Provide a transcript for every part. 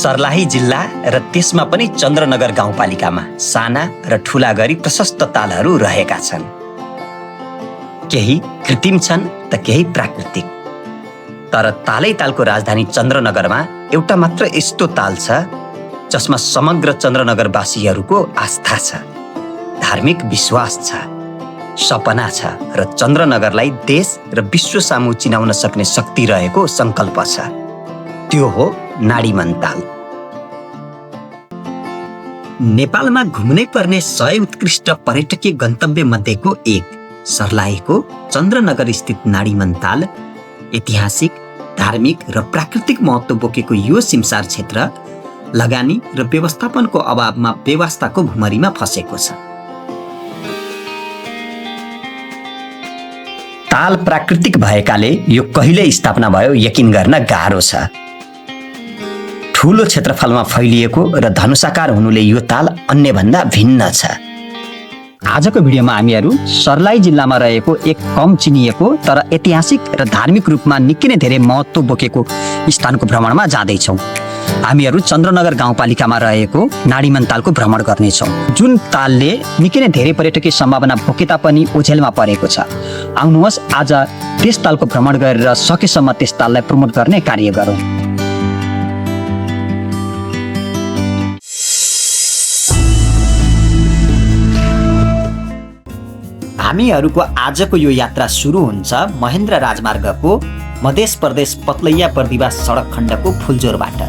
सर्लाही जिल्ला र त्यसमा पनि चन्द्रनगर गाउँपालिकामा साना र ठूला गरी प्रशस्त तालहरू रहेका छन्। केही कृत्रिम छन् त केही प्राकृतिक। तर तालै तालको राजधानी चन्द्रनगरमा एउटा मात्र यस्तो ताल छ जसमा समग्र चन्द्रनगरवासीहरूको आस्था छ, धार्मिक विश्वास छ, सपना छ र चन्द्रनगरलाई देश र विश्व सामु चिनाउन सक्ने शक्ति रहेको संकल्प छ। त्यो हो नाडीमन ताल। नेपालमा घुम्नै पर्ने 100 उत्कृष्ट पर्यटकीय गन्तव्य मध्येको एक सर्लाहीको चन्द्रनगर स्थित नाडीमन ताल ऐतिहासिक, धार्मिक र प्राकृतिक महत्त्व बोकेको यो सिमसार क्षेत्र लगानी र व्यवस्थापनको अभावमा बेवास्ताको भुमरीमा फसेको छ। ताल प्राकृतिक भएकाले यो कहिले स्थापना भयो यकिन गर्न गाह्रो छ। ठूलो क्षेत्रफलमा फैलिएको र धनुषाकार हुनुले यो ताल अन्यभन्दा भिन्न छ। आजको भिडियोमा हामीहरू सर्लाही जिल्लामा रहेको एक कम चिनिएको तर ऐतिहासिक र धार्मिक रूपमा निकै नै धेरै महत्त्व बोकेको स्थानको भ्रमणमा जाँदैछौँ। हामीहरू चन्द्रनगर गाउँपालिकामा रहेको नाडीमन तालको भ्रमण गर्नेछौँ, जुन तालले निकै नै धेरै पर्यटकीय सम्भावना बोके तापनि ओझेलमा परेको छ। आउनुहोस् आज त्यस तालको भ्रमण गरेर सकेसम्म त्यस ताललाई प्रमोट गर्ने कार्य गरौँ। हामीहरूको आजको यो यात्रा सुरु हुन्छ महेन्द्र राजमार्गको मध्य प्रदेश पतलैया बर्दिवास सडक खण्डको फुलजोरबाट,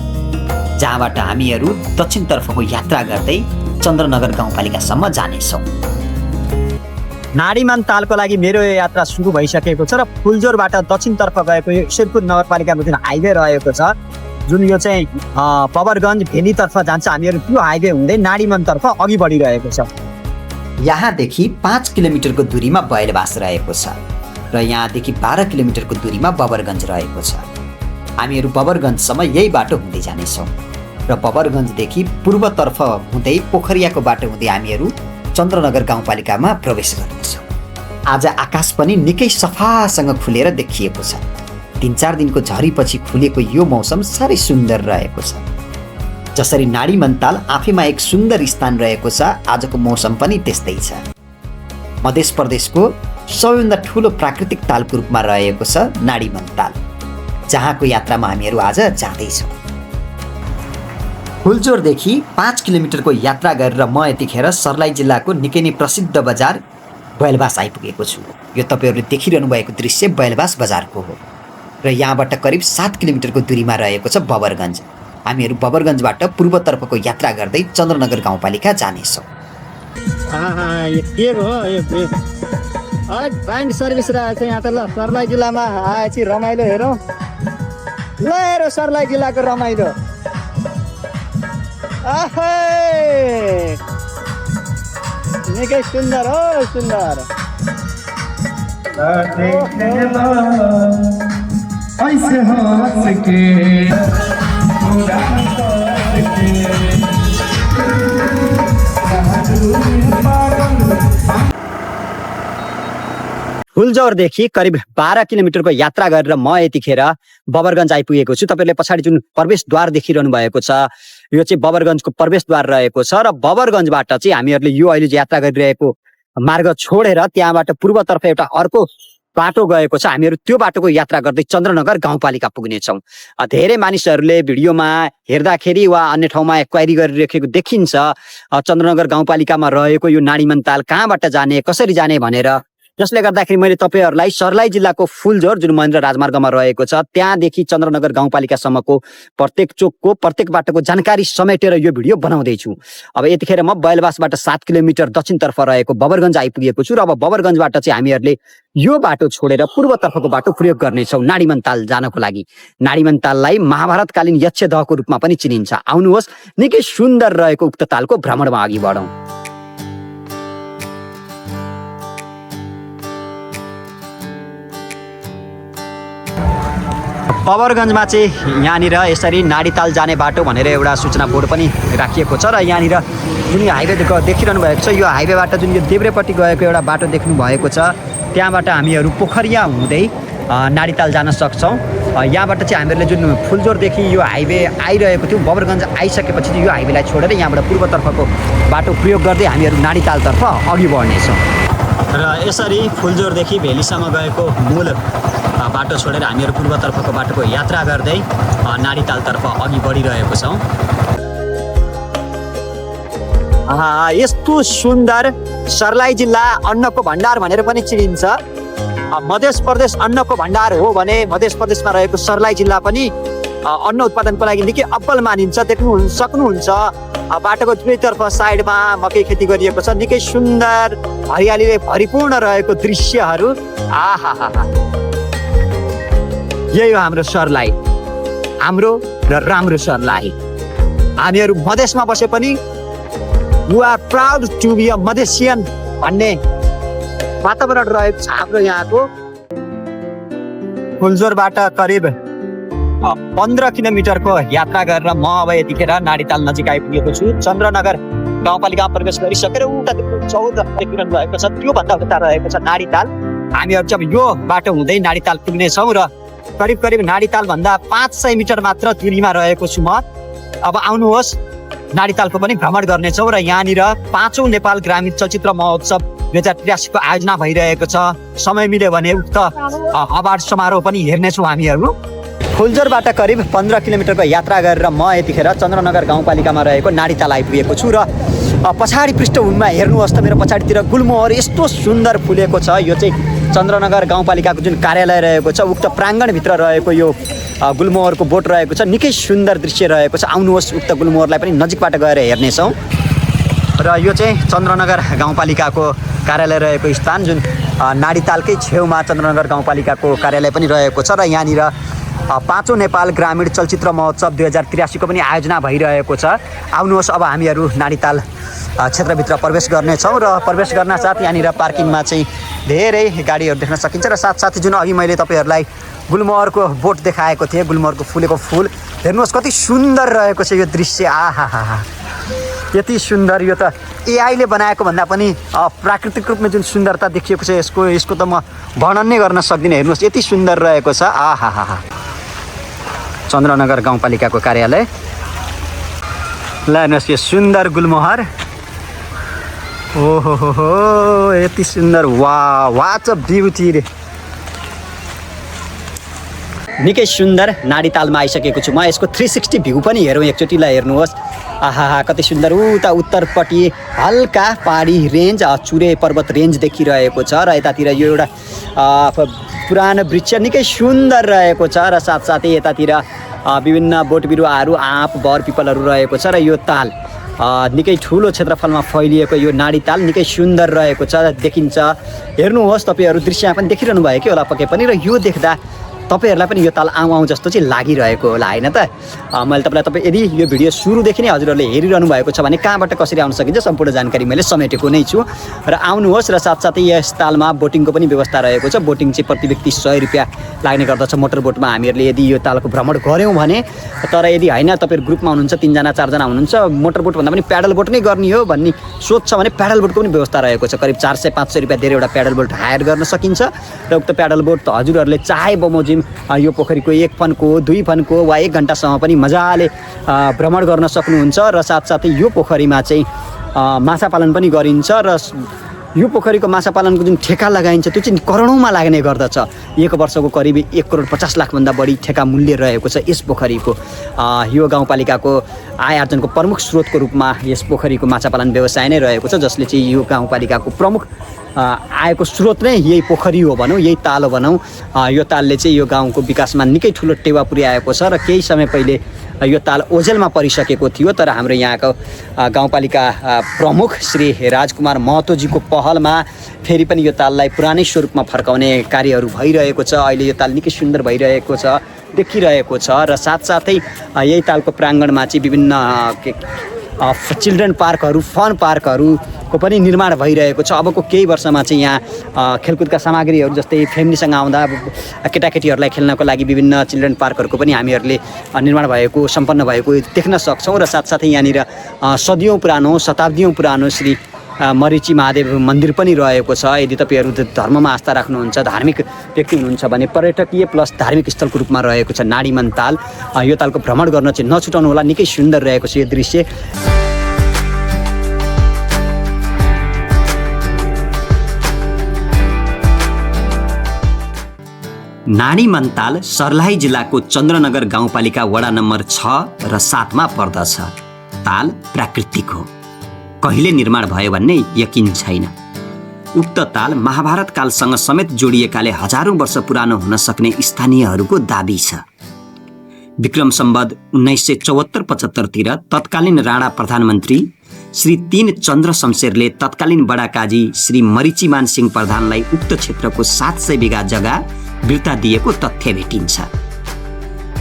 जहाँबाट हामीहरू दक्षिणतर्फको यात्रा गर्दै चन्द्रनगर गाउँपालिकासम्म जानेछौँ। नाडीमन तालको लागि मेरो यो यात्रा सुरु भइसकेको छ र फुलजोरबाट दक्षिणतर्फ गएको यो ईश्वरपुर नगरपालिकाको जुन हाइवे रहेको छ, जुन यो चाहिँ पवरगञ्ज भेलीतर्फ जान्छ, हामीहरू त्यो हाइवे हुँदै नाडीमनतर्फ अघि बढिरहेको छ। यहाँदेखि 5 किलोमिटरको दूरीमा बैलबास रहेको छ र यहाँदेखि 12 किलोमिटरको दूरीमा बबरगञ्ज रहेको छ। हामीहरू बबरगञ्जसम्म यही बाटो हुँदै जानेछौँ र बबरगञ्जदेखि पूर्वतर्फ हुँदै पोखरियाको बाटो हुँदै हामीहरू चन्द्रनगर गाउँपालिकामा प्रवेश गर्नेछौँ। आज आकाश पनि निकै सफासँग खुलेर देखिएको छ। 3-4 दिनको झरीपछि खुलेको यो मौसम साह्रै सुन्दर रहेको छ। जसरी नाडीमन ताल आफैमा एक सुन्दर स्थान रहेको छ, आजको मौसम पनि त्यस्तै छ। मध्य प्रदेशको सबैभन्दा ठुलो प्राकृतिक तालको रूपमा रहेको छ नाडीमन ताल, जहाँको यात्रामा हामीहरू आज जाँदैछौँ। फुलजोरदेखि 5 किलोमिटरको यात्रा गरेर म यतिखेर सर्लाही जिल्लाको निकै नै प्रसिद्ध बजार बैलबास आइपुगेको छु। यो तपाईँहरूले देखिरहनु भएको दृश्य बैलबास बजारको हो र यहाँबाट करिब 7 किलोमिटरको दूरीमा रहेको छ बबरगञ्ज। हामीहरू बबरगञ्जबाट पूर्वतर्फको यात्रा गर्दै चन्द्रनगर गाउँपालिका जानेछौँ। बैंक सर्भिस रहेछ यहाँ त। ल सर्लाही जिल्लामा आएपछि रमाइलो हेरौँ। ल हेरौँ सर्लाही जिल्लाको रमाइलो। निकै सुन्दर हो, सुन्दर। फुलजोरदेखि करिब 12 किलोमिटरको यात्रा गरेर म यतिखेर बबरगञ्ज आइपुगेको छु। तपाईँले पछाडि जुन प्रवेशद्वार देखिरहनु भएको छ, यो चाहिँ बबरगञ्जको प्रवेशद्वार रहेको छ र बबरगञ्जबाट चाहिँ हामीहरूले यो अहिले यात्रा गरिरहेको मार्ग छोडेर त्यहाँबाट पूर्वतर्फ एउटा अर्को बाटो गएको छ। हामीहरू त्यो बाटोको यात्रा गर्दै चन्द्रनगर गाउँपालिका पुग्नेछौँ। धेरै मानिसहरूले भिडियोमा हेर्दाखेरि वा अन्य ठाउँमा क्वारी गरिरहेको देखिन्छ चन्द्रनगर गाउँपालिकामा रहेको यो नाडीमन ताल कहाँबाट जाने, कसरी जाने भनेर। जसले गर्दाखेरि मैले तपाईँहरूलाई सर्लाही जिल्लाको फुलजोर जुन महेन्द्र राजमार्गमा रहेको छ त्यहाँदेखि चन्द्रनगर गाउँपालिकासम्मको प्रत्येक चोकको प्रत्येक बाटोको जानकारी समेटेर यो भिडियो बनाउँदैछु। अब यतिखेर म बैलबासबाट 7 किलोमिटर दक्षिणतर्फ रहेको बबरगञ्ज आइपुगेको छु र अब बबरगञ्जबाट चाहिँ हामीहरूले यो बाटो छोडेर पूर्वतर्फको बाटो प्रयोग गर्नेछौँ नाडीमन ताल जानको लागि। नाडीमन ताललाई महाभारतकालीन यक्षदहको रूपमा पनि चिनिन्छ। आउनुहोस् निकै सुन्दर रहेको उक्त तालको भ्रमणमा अघि बढौँ। बबरगञ्जमा चाहिँ यहाँनिर यसरी नाडीताल जाने बाटो भनेर एउटा सूचना बोर्ड पनि राखिएको छ र यहाँनिर जुन यो हाइवे देखिरहनु भएको छ, यो हाइवेबाट जुन यो देब्रेपट्टि गएको एउटा बाटो देख्नु भएको छ, त्यहाँबाट हामीहरू पोखरिया हुँदै नाडीताल जान सक्छौँ। यहाँबाट चाहिँ हामीहरूले जुन फुलजोरदेखि यो हाइवे आइरहेको थियो बबरगञ्ज आइसकेपछि चाहिँ यो हाइवेलाई छोडेर यहाँबाट पूर्वतर्फको बाटो प्रयोग गर्दै हामीहरू नाडीतालतर्फ अघि बढ्नेछौँ र यसरी फुलजोरदेखि भेलीसम्म गएको मूल बाटो छोडेर हामीहरू पूर्वतर्फको बाटोको यात्रा गर्दै नाडीतालतर्फ अघि बढिरहेको छौँ। यस्तो सुन्दर सर्लाही जिल्ला अन्नको भण्डार भनेर पनि चिनिन्छ। मध्य प्रदेश अन्नको भण्डार हो भने मध्य प्रदेशमा रहेको सर्लाही जिल्ला पनि अन्न उत्पादनको लागि निकै अब्बल मानिन्छ। देख्नु सक्नुहुन्छ बाटोको दुवैतर्फ साइडमा मकै खेती गरिएको छ। निकै सुन्दर हरियालीले भरिपूर्ण रहेको दृश्यहरू। आहा, यही हो हाम्रो सर्लाही, हाम्रो र राम्रो सर्लाही। हामीहरू मधेसमा बसे पनि we are proud to be a Madhesian भन्ने वातावरण रहेको छ हाम्रो यहाँको। फुलजोरबाट करिब 15 किलोमिटरको यात्रा गरेर म अब यतिखेर नाडीताल नजिक आइपुगेको छु। चन्द्रनगर गाउँपालिकामा प्रवेश गरिसकेर उता 14 किलोमिटर रहेको छ, त्योभन्दा उता रहेको छ नाडीताल। हामीहरू चाहिँ यो बाटो हुँदै नाडीताल पुग्नेछौँ र करिब नाडीतालभन्दा 500 मिटर मात्र दूरीमा रहेको छु म। अब आउनुहोस् नाडीतालको पनि भ्रमण गर्नेछौँ र यहाँनिर 5औं नेपाल ग्रामीण चलचित्र महोत्सव 2083 को आयोजना भइरहेको छ। समय मिल्यो भने उक्त अवार्ड समारोह पनि हेर्नेछौँ हामीहरू। फुलजोरबाट करिब 15 किलोमिटरको यात्रा गरेर म यतिखेर चन्द्रनगर गाउँपालिकामा रहेको नाडीताल आइपुगेको छु र पछाडि पृष्ठभूमिमा हेर्नुहोस् त मेरो पछाडितिर गुलमोहर यस्तो सुन्दर फुलेको छ। यो चाहिँ चन्द्रनगर गाउँपालिकाको जुन कार्यालय रहेको छ उक्त प्राङ्गणभित्र रहेको यो गुलमोहरको बोट रहेको छ। निकै सुन्दर दृश्य रहेको छ। आउनुहोस् उक्त गुलमोहरलाई पनि नजिकबाट गएर हेर्नेछौँ। र यो चाहिँ चन्द्रनगर गाउँपालिकाको कार्यालय रहेको स्थान, जुन नाडीतालकै छेउमा चन्द्रनगर गाउँपालिकाको कार्यालय पनि रहेको छ। र यहाँनिर 5औं नेपाल ग्रामीण चलचित्र महोत्सव 2083 को पनि आयोजना भइरहेको छ। आउनुहोस् अब हामीहरू नाडीताल क्षेत्रभित्र प्रवेश गर्नेछौँ र प्रवेश गर्न साथ यहाँनिर पार्किङमा चाहिँ धेरै गाडीहरू देख्न सकिन्छ र साथसाथै जुन अघि मैले तपाईँहरूलाई गुलमोहरको बोट देखाएको थिएँ, गुलमोहरको फुलेको फुल हेर्नुहोस् कति सुन्दर रहेको छ यो दृश्य। आहा, यति सुन्दर, यो त एआईले बनाएको भन्दा पनि प्राकृतिक रूपमा जुन सुन्दरता देखिएको छ यसको त म वर्णन नै गर्न सक्दिनँ। हेर्नुहोस् यति सुन्दर रहेको छ। आहा, चन्द्रनगर गाउँपालिकाको कार्यालय। ल हेर्नुहोस् यो सुन्दर गुलमोहर। ओहो हो, यति सुन्दर। वाच अ ब्युटी रे। निकै सुन्दर नाडीतालमा आइसकेको छु म। यसको 360 भ्यू पनि हेरौँ एकचोटि। ल हेर्नुहोस्, आहा कति सुन्दर। उता उत्तरपट्टि हल्का पहाडी रेन्ज, चुरे पर्वत रेन्ज देखिरहेको छ र यतातिर यो एउटा पुरानो वृक्ष निकै सुन्दर रहेको छ र साथसाथै यतातिर विभिन्न बोट बिरुवाहरू, आँप, बर, पिपलहरू रहेको छ र यो ताल निकै ठुलो क्षेत्रफलमा फैलिएको यो नाडीताल निकै सुन्दर रहेको छ, देखिन्छ। हेर्नुहोस् तपाईँहरू दृश्यमा पनि देखिरहनु भयो कि होला पक्कै पनि। र यो देख्दा तपाईँहरूलाई पनि यो ताल आउँ जस्तो चाहिँ लागिरहेको होला होइन त। मैले तपाईँ यदि यो भिडियो सुरुदेखि नै हजुरहरूले हेरिरहनु भएको छ भने कहाँबाट कसरी आउन सकिन्छ सम्पूर्ण जानकारी मैले समेटेको नै छु। र आउनुहोस् र साथसाथै यस तालमा बोटिङको पनि व्यवस्था रहेको छ। बोटिङ चाहिँ प्रति व्यक्ति 100 रुपियाँ लाग्ने गर्दछ मोटर बोटमा हामीहरूले यदि यो तालको भ्रमण गऱ्यौँ भने। तर यदि होइन तपाईँहरू ग्रुपमा हुनुहुन्छ, 3 जना 4 जना हुनुहुन्छ, मोटर बोट भन्दा पनि प्याडल बोट नै गर्ने हो भन्ने सोच छ भने प्याडल बोटको पनि व्यवस्था रहेको छ। करिब 400-500 रुपियाँ दिएर एउटा प्याडल बोट हायर गर्न सकिन्छ र उक्त प्याडल बोट त हजुरहरूले चाहे बमोजिम यो पोखरीको 1 फनको 2 फनको वा 1 घन्टासम्म पनि मजाले भ्रमण गर्न सक्नुहुन्छ। र साथसाथै यो पोखरीमा चाहिँ माछा पालन पनि गरिन्छ र यो पोखरीको माछा पालनको जुन ठेका लगाइन्छ त्यो चाहिँ करोडौँमा लाग्ने गर्दछ। 1 वर्षको करिब 1,50,00,000 भन्दा बढी ठेका मूल्य रहेको छ यस पोखरीको। यो गाउँपालिकाको आय आर्जनको प्रमुख स्रोतको रूपमा यस पोखरीको माछा पालन व्यवसाय नै रहेको छ, जसले चाहिँ यो गाउँपालिकाको प्रमुख आयको स्रोत नै यही पोखरी हो भनौँ, यही ताल हो भनौँ। यो तालले चाहिँ यो गाउँको विकासमा निकै ठुलो टेवा पुर्याएको छ र केही समय पहिले यो ताल ओझेलमा परिसकेको थियो। तर हाम्रो यहाँको गाउँपालिका प्रमुख श्री राजकुमार महतोजीको पहलमा फेरि पनि यो ताललाई पुरानै स्वरूपमा फर्काउने कार्यहरू भइरहेको छ। अहिले यो ताल निकै सुन्दर भइरहेको छ, देखिरहेको छ। र साथसाथै यही तालको प्राङ्गणमा चाहिँ विभिन्न चिल्ड्रेन पार्कहरू, फन पार्कहरूको पनि निर्माण भइरहेको छ। अबको केही वर्षमा चाहिँ यहाँ खेलकुदका सामग्रीहरू जस्तै फ्यामिलीसँग आउँदा केटाकेटीहरूलाई खेल्नको लागि विभिन्न चिल्ड्रेन पार्कहरूको पनि हामीहरूले निर्माण भएको, सम्पन्न भएको देख्न सक्छौँ। र साथसाथै यहाँनिर सदियौँ पुरानो, शताब्दीौँ पुरानो श्री मरिची महादेव मन्दिर पनि रहेको छ। यदि तपाईँहरू धर्ममा आस्था राख्नुहुन्छ, धार्मिक व्यक्ति हुनुहुन्छ भने पर्यटकीय प्लस धार्मिक स्थलको रूपमा रहेको छ नाडीमन ताल। यो तालको भ्रमण गर्न चाहिँ नछुटाउनु होला, निकै सुन्दर रहेको छ यो दृश्य। नाडीमन ताल सर्लाही जिल्लाको चन्द्रनगर गाउँपालिका वडा नम्बर 6 र 7 मा पर्दछ। ताल प्राकृतिक हो, कहिले निर्माण भयो भन्ने यकिन छैन। उक्त ताल महाभारत कालसँग समेत जोडिएकाले हजारौं वर्ष पुरानो हुन सक्ने स्थानीयहरूको दाबी छ। विक्रम सम्वत 1974-75 तिर तत्कालीन राणा प्रधानमन्त्री श्री 3 चन्द्र शमशेरले तत्कालीन बडा काजी श्री मरिचीमान सिंह प्रधानलाई उक्त क्षेत्रको 700 बिघा जग्गा बिर्ता दिएको तथ्य भेटिन्छ।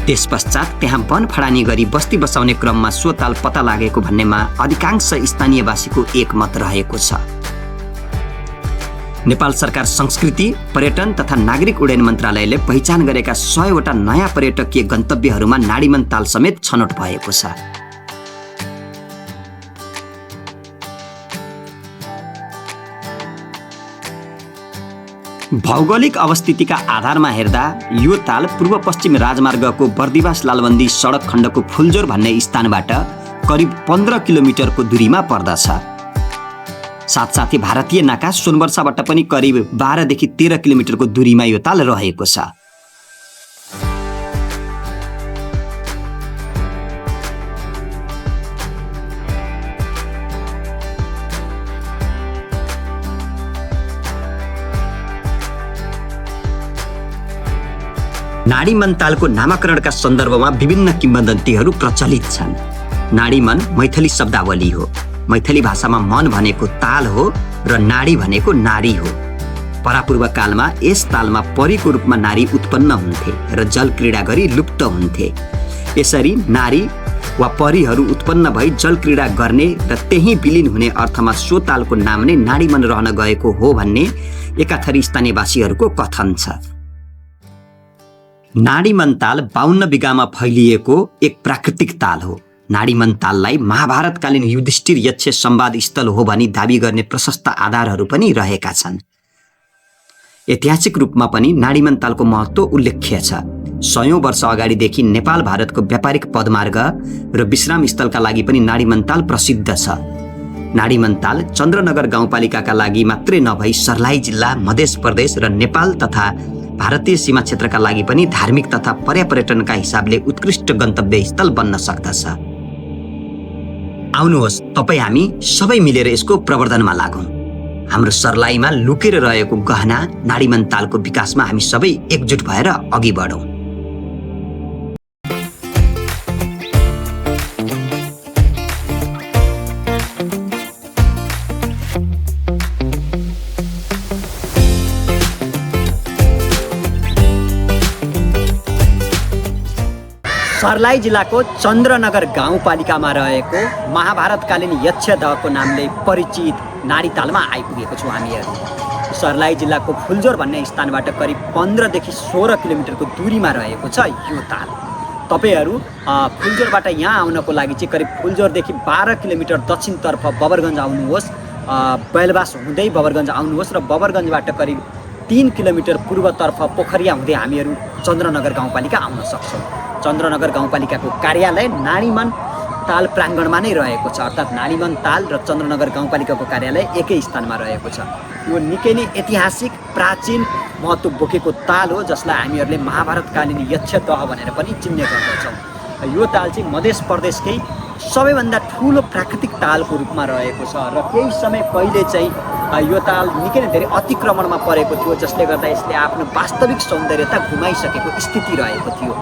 त्यसपश्चात त्यहाँ वन फडानी गरी बस्ती बसाउने क्रममा सो ताल पत्ता लागेको भन्नेमा अधिकांश स्थानीयवासीको एकमत रहेको छ। नेपाल सरकार संस्कृति, पर्यटन तथा नागरिक उड्डयन मन्त्रालयले पहिचान गरेका 100 वटा नयाँ पर्यटकीय गन्तव्यहरूमा नाडीमन ताल समेत छनौट भएको छ। भौगोलिक अवस्थितिका आधारमा हेर्दा यो ताल पूर्व पश्चिम राजमार्गको बर्दिवास लालबन्दी सडक खण्डको फुलजोर भन्ने स्थानबाट करिब 15 किलोमिटरको दूरीमा पर्दछ। साथसाथै भारतीय नाका सोनवर्षाबाट पनि करिब 12 देखि 13 किलोमिटरको दूरीमा यो ताल रहेको छ। नाडीमन तालको नामाकरणका सन्दर्भमा विभिन्न किंवदन्तीहरू प्रचलित छन्। नाडीमन मैथिली शब्दावली हो। मैथिली भाषामा मन भनेको ताल हो र नाडी भनेको नारी हो। परापूर्व कालमा यस तालमा परीको रूपमा नारी उत्पन्न हुन्थे र जल क्रीडा गरी लुप्त हुन्थे। यसरी नारी वा परीहरू उत्पन्न भई जल क्रीडा गर्ने र त्यही विलीन हुने अर्थमा सो तालको नाम नै नाडीमन रहन गएको हो भन्ने एकाथरी स्थानीयवासीहरूको कथन छ। नाडीमन ताल 52 बिघामा फैलिएको एक प्राकृतिक ताल हो। नाडीमन ताललाई महाभारतकालीन युधिष्ठिर यक्ष संवाद स्थल हो भनी दाबी गर्ने प्रशस्त आधारहरू पनि रहेका छन्। ऐतिहासिक रूपमा पनि नाडीमन तालको महत्त्व उल्लेख्य छ। 100औं वर्ष अगाडिदेखि नेपाल भारतको व्यापारिक पदमार्ग र विश्राम स्थलका लागि पनि नाडीमन ताल प्रसिद्ध छ। नाडीमन ताल चन्द्रनगर गाउँपालिकाका लागि मात्रै नभई सर्लाही जिल्ला, मध्य प्रदेश र नेपाल तथा भारतीय सीमा क्षेत्रका लागि पनि धार्मिक तथा पर्यटनका हिसाबले उत्कृष्ट गन्तव्य स्थल बन्न सक्दछ। आउनुहोस् तपाईँ हामी सबै मिलेर यसको प्रवर्धनमा लागौं। हाम्रो सर्लाहीमा लुकेर रहेको गहना नाडीमन तालको विकासमा हामी सबै एकजुट भएर अघि बढौं। सर्लाही जिल्लाको चन्द्रनगर गाउँपालिकामा रहेको महाभारतकालीन यक्षदहको नामले परिचित नाडी तालमा आइपुगेको छौँ हामीहरू। सर्लाही जिल्लाको फुलजोर भन्ने स्थानबाट करिब 15 देखि 16 किलोमिटरको दूरीमा रहेको छ यो ताल। तपाईहरू फुलजोरबाट यहाँ आउनको लागि चाहिँ करिब फुलजोरदेखि 12 किलोमिटर दक्षिणतर्फ बबरगञ्ज आउनुहोस्, बैलबास हुँदै बबरगञ्ज आउनुहोस् र बबरगञ्जबाट करिब 3 किलोमिटर पूर्वतर्फ पोखरिया हुँदै हामीहरू चन्द्रनगर गाउँपालिका आउन सक्छौँ। चन्द्रनगर गाउँपालिकाको कार्यालय नाडीमन ताल प्राङ्गणमा नै रहेको छ, अर्थात् नाडीमन ताल र चन्द्रनगर गाउँपालिकाको कार्यालय एकै स्थानमा रहेको छ। यो निकै नै ऐतिहासिक प्राचीन महत्त्व बोकेको ताल हो, जसलाई हामीहरूले महाभारतकालीन यक्षदह भनेर पनि चिन्ने गर्दछौँ। यो ताल चाहिँ मध्य प्रदेशकै सबैभन्दा ठुलो प्राकृतिक तालको रूपमा रहेको छ र केही समय पहिले चाहिँ यो ताल निकै नै धेरै अतिक्रमणमा परेको थियो, जसले गर्दा यसले आफ्नो वास्तविक सौन्दर्यता गुमाइसकेको स्थिति रहेको थियो।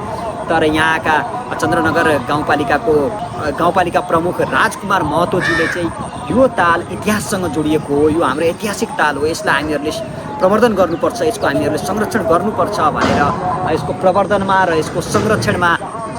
तर यहाँका चन्द्रनगर गाउँपालिका प्रमुख राजकुमार महतोजीले चाहिँ यो ताल इतिहाससँग जोडिएको हो, यो हाम्रो ऐतिहासिक ताल हो, यसलाई हामीहरूले प्रवर्धन गर्नुपर्छ, यसको हामीहरूले संरक्षण गर्नुपर्छ भनेर यसको प्रवर्धनमा र यसको संरक्षणमा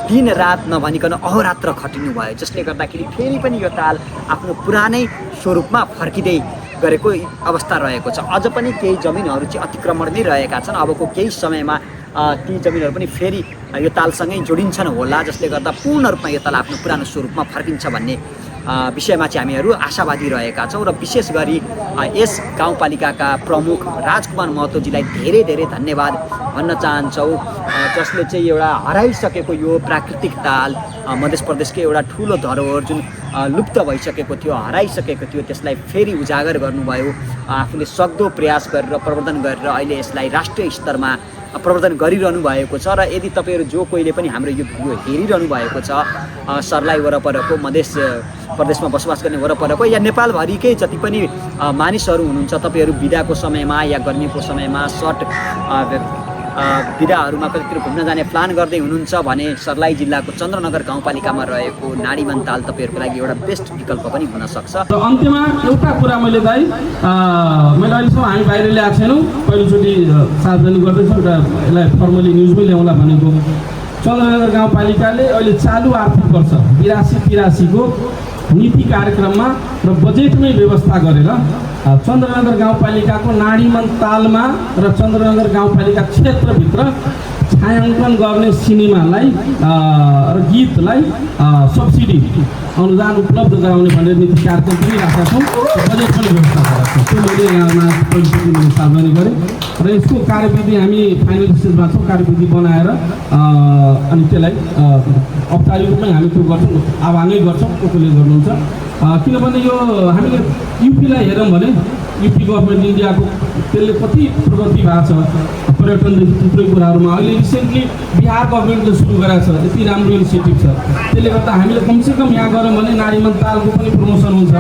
दिन रात नभनिकन अहोरात्र खटिनु भयो, जसले गर्दाखेरि फेरि पनि यो ताल आफ्नो पुरानै स्वरूपमा फर्किँदै गरेको अवस्था रहेको छ। अझ पनि केही जमिनहरू चाहिँ अतिक्रमणमै रहेका छन्। अबको केही समयमा ती जमिनहरू पनि फेरि यो तालसँगै जोडिन्छन् होला, जसले गर्दा पूर्ण रूपमा यो ताल आफ्नो पुरानो स्वरूपमा फर्किन्छ भन्ने विषयमा चाहिँ हामीहरू आशावादी रहेका छौँ र विशेष गरी यस गाउँपालिकाका प्रमुख राजकुमार महतोजीलाई धेरै धेरै धन्यवाद भन्न चाहन्छौँ, जसले चाहिँ एउटा हराइसकेको यो प्राकृतिक ताल मध्य प्रदेशकै एउटा ठुलो धरोहर जुन लुप्त भइसकेको थियो, हराइसकेको थियो, त्यसलाई फेरि उजागर गर्नुभयो। आफूले सक्दो प्रयास गरेर प्रवर्धन गरेर अहिले यसलाई राष्ट्रिय स्तरमा प्रवर्धन गरिरहनु भएको छ। र यदि तपाईँहरू जो कोहीले पनि हाम्रो यो भिडियो हेरिरहनु भएको छ, सर्लाही वरपरको मध्य प्रदेशमा बसोबास गर्ने वरपरको या नेपालभरिकै जति पनि मानिसहरू हुनुहुन्छ, तपाईँहरू बिदाको समयमा या गर्मीको समयमा सर्ट बिदाहरूमा कतितिर घुम्न जाने प्लान गर्दै हुनुहुन्छ भने सर्लाही जिल्लाको चन्द्रनगर गाउँपालिकामा रहेको नाडीमन ताल तपाईँहरूको लागि एउटा बेस्ट विकल्प पनि हुन सक्छ। र अन्त्यमा एउटा कुरा मैले मैले अहिलेसम्म हामी बाहिर ल्याएको छैनौँ, पहिलोचोटि सार्वजनिक गर्दैछु, एउटा यसलाई फर्मली न्युजमै ल्याउँला भनेको चन्द्रनगर गाउँपालिकाले अहिले चालु आर्थिक वर्ष 82-83को नीति कार्यक्रममा र बजेटमै व्यवस्था गरेर चन्द्रनगर गाउँपालिकाको नाडीमन तालमा र चन्द्रनगर गाउँपालिका क्षेत्रभित्र छायाङ्कन गर्ने सिनेमालाई र गीतलाई सब्सिडी अनुदान उपलब्ध गराउने भनेर नीति कार्यक्रम पनि राखेका छौँ, बजेट पनि व्यवस्था गरेका छौँ। त्यो मैले यहाँमा पहिलोचोटि सार्वजनिक गरेँ र यसको कार्यविधि हामी फाइनल स्टेजमा छौँ। कार्यविधि बनाएर अनि त्यसलाई औपचारिक रूपमै हामी त्यो गर्छौँ, आह्वानै गर्छौँ, कसले गर्नुहुन्छ। किनभने यो हामीले युपीलाई हेरौँ भने युपी गभर्मेन्ट इन्डियाको त्यसले कति प्रगति भएको छ पर्यटनदेखि थुप्रै कुराहरूमा। अहिले रिसेन्टली बिहार गभर्मेन्टले सुरु गरेको छ, यति राम्रो इनिसिएटिभ छ। त्यसले गर्दा हामीले कमसेकम यहाँ गऱ्यौँ भने नाडीमन तालको पनि प्रमोसन हुन्छ,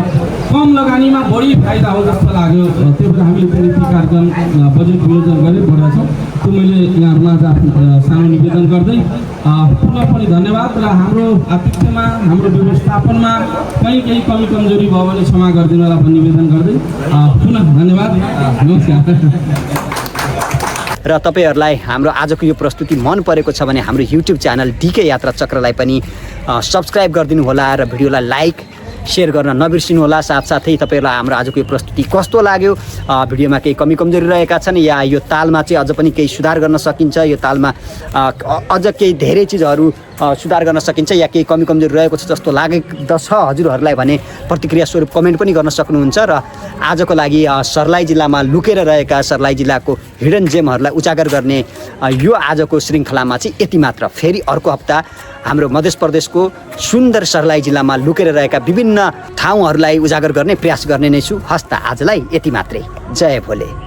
कम लगानीमा बढी फाइदा हो जस्तो लाग्यो। त्यही भएर हामीले त्यो नीति कार्यक्रम बजेट वियोजन गरेर बढेका छौँ। त्यो मैले यहाँहरूमा सानो निवेदन गर्दै पुनः पनि धन्यवाद। र हाम्रो आतिथ्यमा हाम्रो व्यवस्थापनमा केही कमी कमजोरी भयो भने क्षमा गरिदिनु होला भन्ने निवेदन गर्दै पुनः धन्यवाद, नमस्कार। र तपाईँहरूलाई हाम्रो आजको यो प्रस्तुति मन परेको छ भने हाम्रो युट्युब च्यानल डिके यात्रा चक्रलाई पनि सब्सक्राइब गरिदिनु होला र भिडियोलाई लाइक सेयर गर्न नबिर्सिनु होला। साथसाथै तपाईँहरूलाई हाम्रो आजको यो प्रस्तुति कस्तो लाग्यो, भिडियोमा केही कमी कमजोरी रहेका छन् या यो तालमा चाहिँ अझ पनि केही सुधार गर्न सकिन्छ, यो तालमा अझ केही धेरै चिजहरू सुधार गर्न सकिन्छ या केही कमी कमजोरी रहेको छ जस्तो लागेदछ हजुरहरूलाई भने प्रतिक्रिया स्वरूप कमेन्ट पनि गर्न सक्नुहुन्छ। र आजको लागि सर्लाही जिल्लामा लुकेर रहेका सर्लाही जिल्लाको हिडन जेमहरूलाई उजागर गर्ने यो आजको श्रृङ्खलामा चाहिँ यति मात्र। फेरि अर्को हप्ता हाम्रो मध्य प्रदेशको सुन्दर सर्लाही जिल्लामा लुकेर रहेका विभिन्न ठाउँहरूलाई उजागर गर्ने प्रयास गर्ने नै छु। हस्ता आजलाई यति मात्रै। जय भोले।